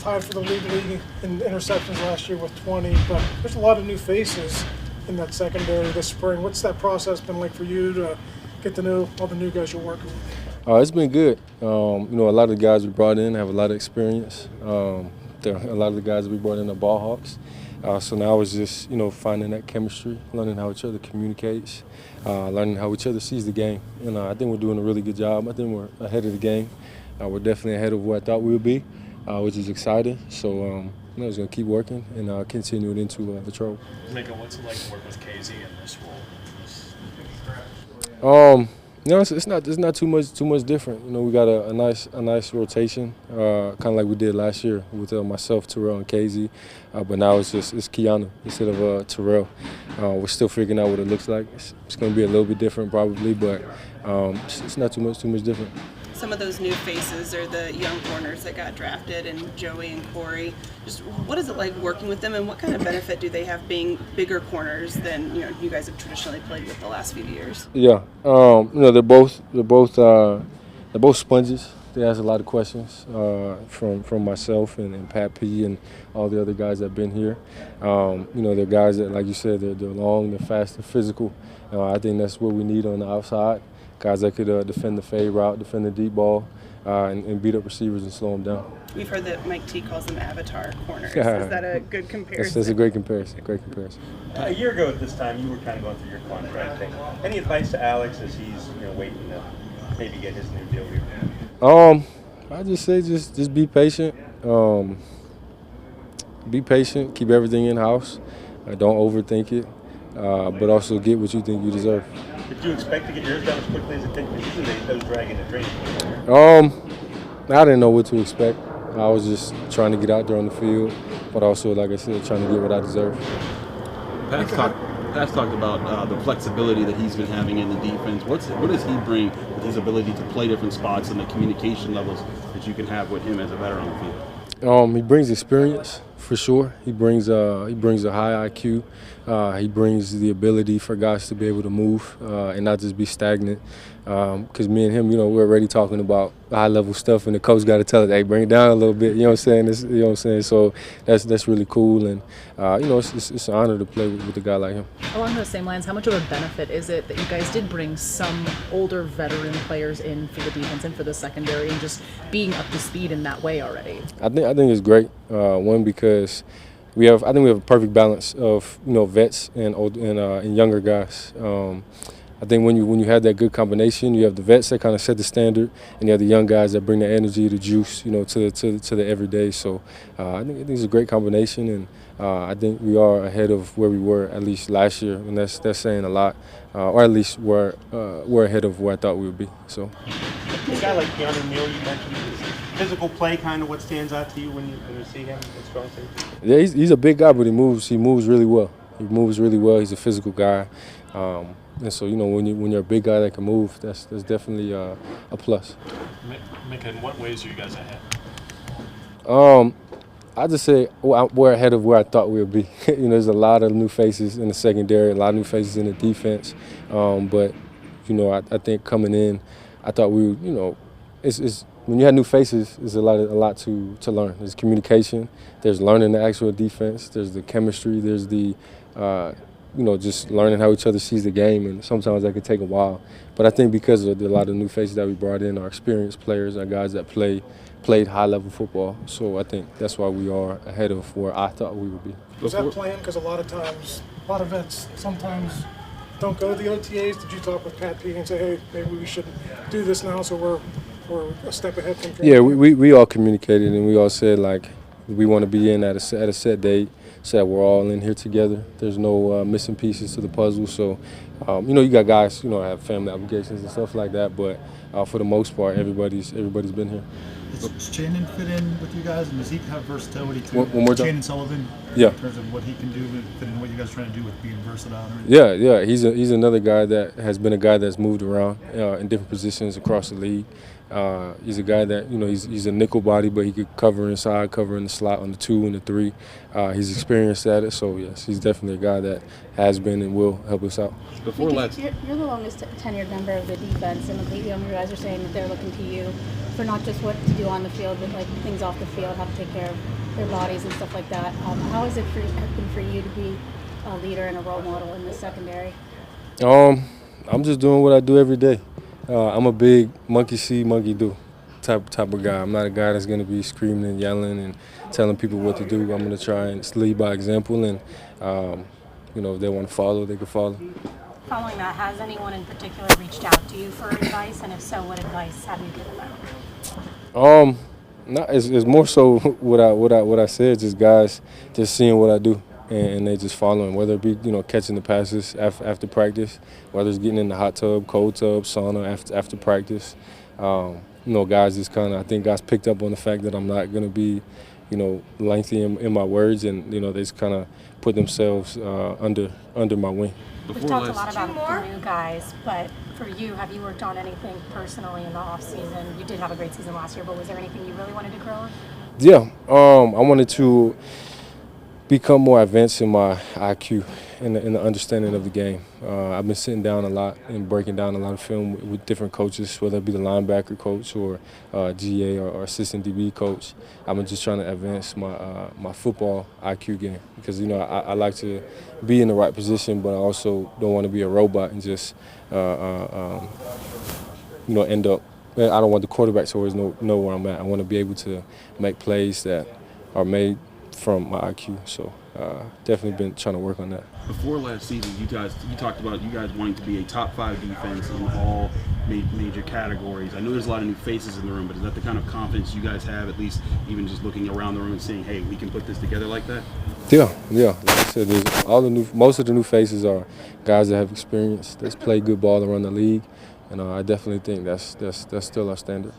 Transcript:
tied for the league in interceptions last year with 20, but there's a lot of new faces in that secondary this spring. What's that process been like for you to get to know all the new guys you're working with? It's been good. A lot of the guys we brought in have a lot of experience. A lot of the guys we brought in are ball hawks. So now it's just, finding that chemistry, learning how each other communicates, learning how each other sees the game. And I think we're doing a really good job. I think we're ahead of the game. We're definitely ahead of where I thought we would be, which is exciting. So, I was going to keep working and continue it into the trouble. Minkah, what's it like to work with KZ in this role? It's not too much different. We got a nice rotation, kind of like we did last year with myself, Terrell, and KZ. But now it's Keanu instead of Terrell. We're still figuring out what it looks like. It's going to be a little bit different probably, but it's not too much different. Some of those new faces are the young corners that got drafted, and Joey and Corey. Just what is it like working with them, and what kind of benefit do they have being bigger corners than you guys have traditionally played with the last few years? Yeah, they're both sponges. They ask a lot of questions from myself and Pat P and all the other guys that have been here. They're guys that, like you said, they're long, they're fast, they're physical. I think that's what we need on the outside. Guys that could defend the fade route, defend the deep ball, and beat up receivers and slow them down. We've heard that Mike T calls them avatar corners. Is that a good comparison? That's a great comparison. Great comparison. A year ago at this time, you were kind of going through your contract thing. Any advice to Alex as he's waiting to maybe get his new deal here? I just say just be patient. Be patient. Keep everything in house. Don't overthink it. But also get what you think you deserve. Did you expect to get yours done as quickly as it did? Because usually those drag into training. I didn't know what to expect. I was just trying to get out there on the field, but also, like I said, trying to get what I deserve. Pat's talked about the flexibility that he's been having in the defense. What does he bring with his ability to play different spots and the communication levels that you can have with him as a veteran on the field? He brings experience. For sure, he brings a high IQ. He brings the ability for guys to be able to move and not just be stagnant. Because me and him, we're already talking about high-level stuff, and the coach got to tell us, "Hey, bring it down a little bit." You know what I'm saying? So that's really cool, and it's an honor to play with a guy like him. Along those same lines, how much of a benefit is it that you guys did bring some older veteran players in for the defense and for the secondary, and just being up to speed in that way already? I think it's great. One, because we have a perfect balance of vets and old and younger guys. I think when you have that good combination, you have the vets that kind of set the standard, and you have the young guys that bring the energy, the juice, to the everyday. So I think it's a great combination, and I think we are ahead of where we were at least last year, and that's saying a lot. Or at least we're ahead of where I thought we would be. So. A guy like Keanu Neal, you mentioned, is physical play kind of what stands out to you when you see him in strong safety? Yeah, he's a big guy, but he moves really well. He's a physical guy. And so, when you're a big guy that can move, that's definitely a plus. Minkah, in what ways are you guys ahead? I just say we're ahead of where I thought we would be. There's a lot of new faces in the secondary, a lot of new faces in the defense. But I think coming in, I thought we would, it's when you have new faces, there's a lot to learn. There's communication, there's learning the actual defense, there's the chemistry, there's the just learning how each other sees the game, and sometimes that could take a while. But I think because of a lot of new faces that we brought in, our experienced players, our guys that played high-level football, so I think that's why we are ahead of where I thought we would be. Was that planned? Because a lot of times, a lot of vets sometimes don't go to the OTAs. Did you talk with Pat P and say, hey, maybe we should do this now so we're a step ahead from training? Yeah, we all communicated, and we all said, we want to be in at a set date, so that we're all in here together. There's no missing pieces to the puzzle. So, you got guys, have family obligations and stuff like that. But for the most part, everybody's been here. Does Chandon fit in with you guys, and does he have versatility too? One more time. Chandon Sullivan, yeah. In terms of what he can do, fit in what you guys are trying to do with being versatile. Yeah. He's another guy that has been a guy that's moved around in different positions across the league. He's a guy that, he's a nickel body, but he could cover inside, cover in the slot on the 2 and the 3. He's experienced at it, so yes, he's definitely a guy that has been and will help us out. Before last, You're the longest tenured member of the defense, and the younger guys are saying that they're looking to you for not just what to do on the field, but like things off the field, how to take care of their bodies and stuff like that. How has it been for you to be a leader and a role model in the secondary? I'm just doing what I do every day. I'm a big monkey see, monkey do type of guy. I'm not a guy that's going to be screaming and yelling and telling people what to do. I'm going to try and lead by example, and if they want to follow, they can follow. Following that, has anyone in particular reached out to you for advice, and if so, what advice have you given them? It's more so what I said. Just guys just seeing what I do, and they just following. Whether it be catching the passes after practice, whether it's getting in the hot tub, cold tub, sauna after practice. Guys just I think guys picked up on the fact that I'm not going to be, lengthy in my words, and they just kind of put themselves under my wing. We've talked a lot about the new guys, but for you, have you worked on anything personally in the offseason? You did have a great season last year, but was there anything you really wanted to grow on? Yeah, I wanted to become more advanced in my IQ and the understanding of the game. I've been sitting down a lot and breaking down a lot of film with different coaches, whether it be the linebacker coach or GA or assistant DB coach. I've been just trying to advance my football IQ game because I like to be in the right position, but I also don't want to be a robot and just end up. I don't want the quarterback to always know where I'm at. I want to be able to make plays that are made from my IQ, so definitely been trying to work on that. Before last season, you talked about you guys wanting to be a top 5 defense in all major categories. I know there's a lot of new faces in the room, but is that the kind of confidence you guys have, at least even just looking around the room and saying, hey, we can put this together like that? Yeah. Like I said, most of the new faces are guys that have experience, that's played good ball around the league, and I definitely think that's still our standard.